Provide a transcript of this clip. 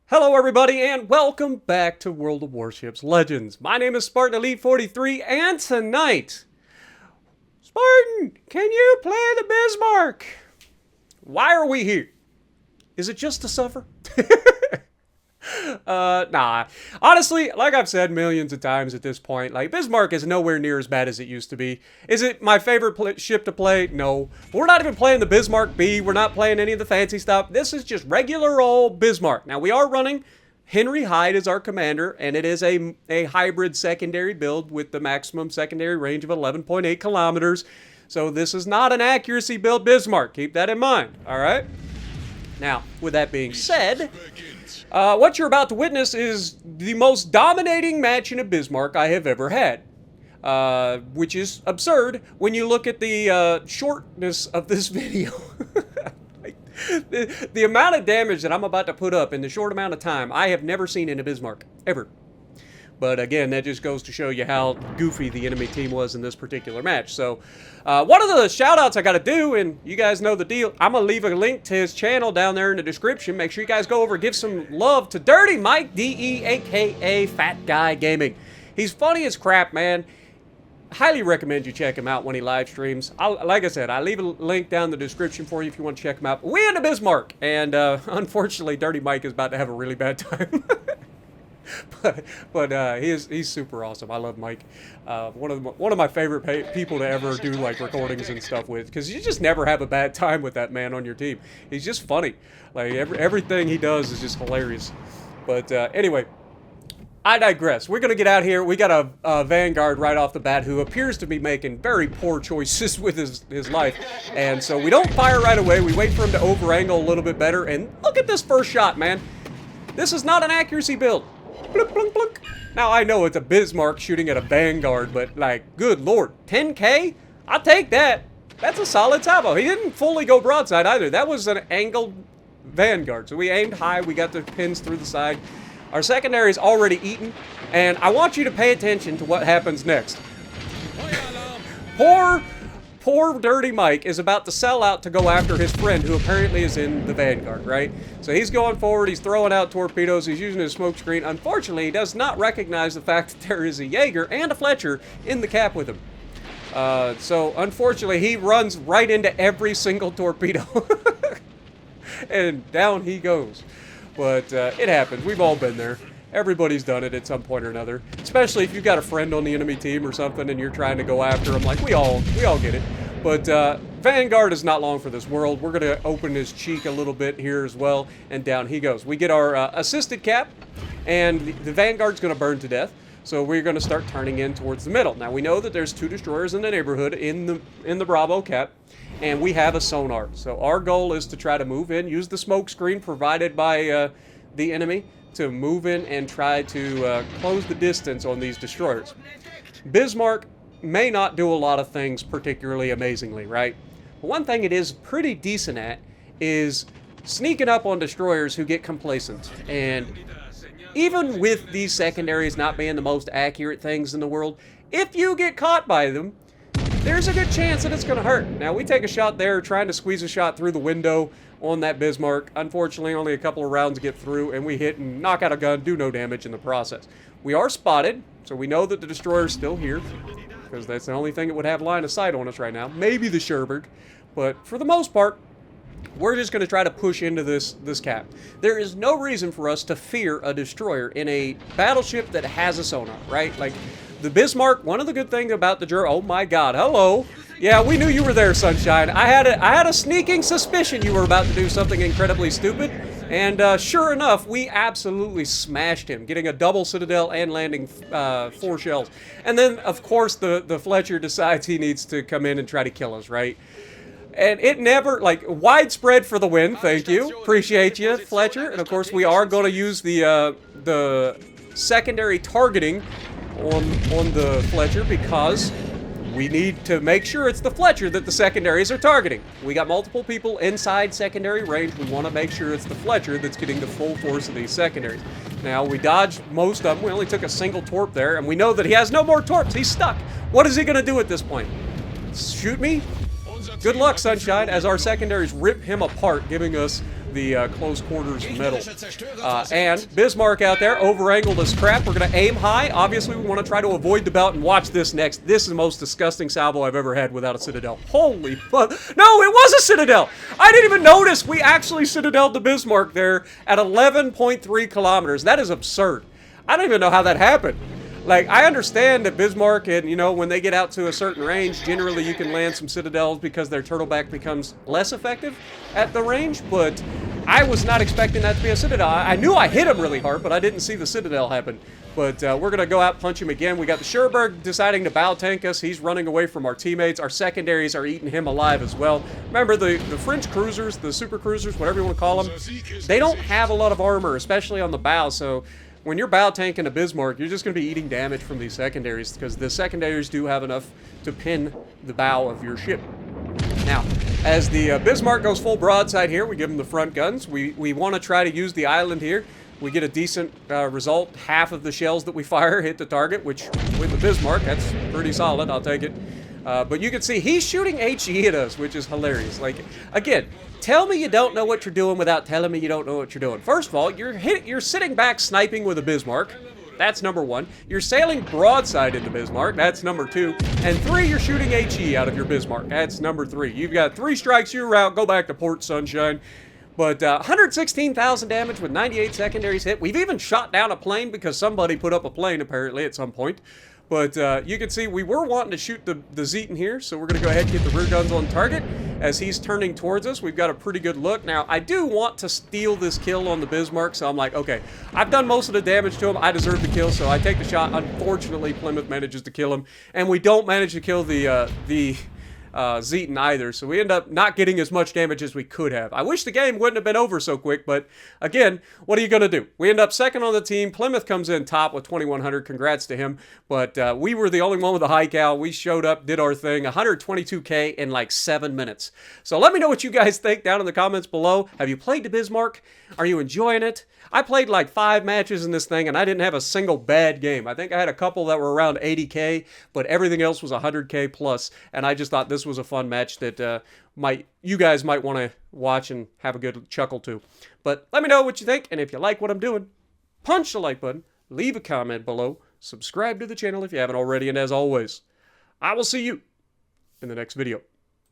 Hello everybody and welcome back to World of Warships Legends. My name is Spartan Elite 43 and tonight, Spartan, can you play the Bismarck? Why are we here? Is it just to suffer? Nah. Honestly, like I've said millions of times at this point, like Bismarck is nowhere near as bad as it used to be. Is it my favorite ship to play? No. We're not even playing the Bismarck B. We're not playing any of the fancy stuff. This is just regular old Bismarck. Now, we are running Henry Hyde as our commander, and it is a hybrid secondary build with the maximum secondary range of 11.8 kilometers. So this is not an accuracy build Bismarck. Keep that in mind, all right? Now, with that being said, what you're about to witness is the most dominating match in a Bismarck I have ever had. Which is absurd when you look at the shortness of this video. the amount of damage that I'm about to put up in the short amount of time, I have never seen in a Bismarck, ever. But again, that just goes to show you how goofy the enemy team was in this particular match. So, one of the shout-outs I got to do, and you guys know the deal, I'm going to leave a link to his channel down there in the description. Make sure you guys go over and give some love to Dirty Mike, D-E, a.k.a. Fat Guy Gaming. He's funny as crap, man. Highly recommend you check him out when he live streams. Like I said, I leave a link down in the description for you if you want to check him out. We in the Bismarck, and unfortunately, Dirty Mike is about to have a really bad time. but he's super awesome. I love Mike. One of my favorite people to ever do like recordings and stuff with, because you just never have a bad time with that man on your team. He's just funny. Like everything he does is just hilarious. But anyway, I digress. We're gonna get out here. We got a Vanguard right off the bat who appears to be making very poor choices with his life, and so we don't fire right away. We wait for him to over angle a little bit better, and look at this first shot, man. This is not an accuracy build. Blunk, blunk, blunk. Now, I know it's a Bismarck shooting at a Vanguard, but, like, good lord, 10K? I'll take that. That's a solid salvo. He didn't fully go broadside either. That was an angled Vanguard. So we aimed high. We got the pins through the side. Our secondary is already eaten, and I want you to pay attention to what happens next. Poor Dirty Mike is about to sell out to go after his friend who apparently is in the Vanguard, right? So he's going forward, he's throwing out torpedoes, he's using his smoke screen. Unfortunately, he does not recognize the fact that there is a Jaeger and a Fletcher in the cap with him. So unfortunately, he runs right into every single torpedo. And down he goes. But it happens, we've all been there. Everybody's done it at some point or another, especially if you've got a friend on the enemy team or something and you're trying to go after him. Like, we all get it. But Vanguard is not long for this world. We're going to open his cheek a little bit here as well, and down he goes. We get our assisted cap, and the Vanguard's going to burn to death. So we're going to start turning in towards the middle. Now, we know that there's 2 destroyers in the neighborhood in the Bravo cap, and we have a sonar. So our goal is to try to move in, use the smoke screen provided by the enemy, to move in and try to close the distance on these destroyers. Bismarck may not do a lot of things particularly amazingly, right? But one thing it is pretty decent at is sneaking up on destroyers who get complacent. And even with these secondaries not being the most accurate things in the world, if you get caught by them, there's a good chance that it's going to hurt. Now, we take a shot there, trying to squeeze a shot through the window on that Bismarck. Unfortunately, only a couple of rounds get through, and we hit and knock out a gun, do no damage in the process. We are spotted, so we know that the destroyer is still here, because that's the only thing that would have line of sight on us right now. Maybe the Sherberg, but for the most part, we're just going to try to push into this cap. There is no reason for us to fear a destroyer in a battleship that has a sonar, right? Like, the Bismarck, one of the good things about the oh my god, hello. Yeah, we knew you were there, Sunshine. I had a sneaking suspicion you were about to do something incredibly stupid, and sure enough, we absolutely smashed him, getting a double Citadel and landing 4 shells. And then, of course, the Fletcher decides he needs to come in and try to kill us, right? And it never, like, widespread for the win, thank you. Appreciate you, Fletcher. And of course, we are going to use the secondary targeting on the Fletcher, because we need to make sure it's the Fletcher that the secondaries are targeting. We got multiple people inside secondary range. We want to make sure it's the Fletcher that's getting the full force of these secondaries. Now, we dodged most of them. We only took a single torp there, and we know that he has no more torps. He's stuck. What is he going to do at this point? Shoot me? Good luck, Sunshine, as our secondaries rip him apart, giving us the close quarters metal. And Bismarck out there, over-angled as crap. We're going to aim high. Obviously, we want to try to avoid the belt, and watch this next. This is the most disgusting salvo I've ever had without a Citadel. Holy fuck. No, it was a Citadel! I didn't even notice! We actually Citadel'd the Bismarck there at 11.3 kilometers. That is absurd. I don't even know how that happened. Like, I understand that Bismarck and, you know, when they get out to a certain range, generally you can land some Citadels because their turtleback becomes less effective at the range, but I was not expecting that to be a Citadel. I knew I hit him really hard, but I didn't see the Citadel happen. But we're going to go out, punch him again. We got the Sherberg deciding to bow tank us. He's running away from our teammates. Our secondaries are eating him alive as well. Remember, the French cruisers, the super cruisers, whatever you want to call them, they don't have a lot of armor, especially on the bow, so when you're bow tanking a Bismarck, you're just going to be eating damage from these secondaries, because the secondaries do have enough to pin the bow of your ship. Now, as the Bismarck goes full broadside here, we give him the front guns. We want to try to use the island here. We get a decent result. Half of the shells that we fire hit the target, which with the Bismarck, that's pretty solid. I'll take it. But you can see he's shooting HE at us, which is hilarious. Like, again, tell me you don't know what you're doing without telling me you don't know what you're doing. First of all, you're sitting back sniping with a Bismarck. That's number one. You're sailing broadside into Bismarck. That's number two. And three, you're shooting HE out of your Bismarck. That's number three. You've got 3 strikes, you're out. Go back to port, sunshine. But 116,000 damage with 98 secondaries hit. We've even shot down a plane because somebody put up a plane, apparently, at some point. But you can see we were wanting to shoot the Zeton here, so we're going to go ahead and get the rear guns on target. As he's turning towards us, we've got a pretty good look. Now, I do want to steal this kill on the Bismarck, so I'm like, okay, I've done most of the damage to him. I deserve the kill, so I take the shot. Unfortunately, Plymouth manages to kill him, and we don't manage to kill the Zeton either, so we end up not getting as much damage as we could have. I wish the game wouldn't have been over so quick, but again, what are you going to do? We end up second on the team. Plymouth comes in top with 2,100. Congrats to him, but we were the only one with a high cal. We showed up, did our thing, 122k in like 7 minutes. So let me know what you guys think down in the comments below. Have you played the Bismarck? Are you enjoying it? I played like 5 matches in this thing, and I didn't have a single bad game. I think I had a couple that were around 80k, but everything else was 100k plus, and I just thought this was a fun match that you guys might want to watch and have a good chuckle to. But let me know what you think, and if you like what I'm doing, punch the like button, leave a comment below, subscribe to the channel if you haven't already, and as always, I will see you in the next video.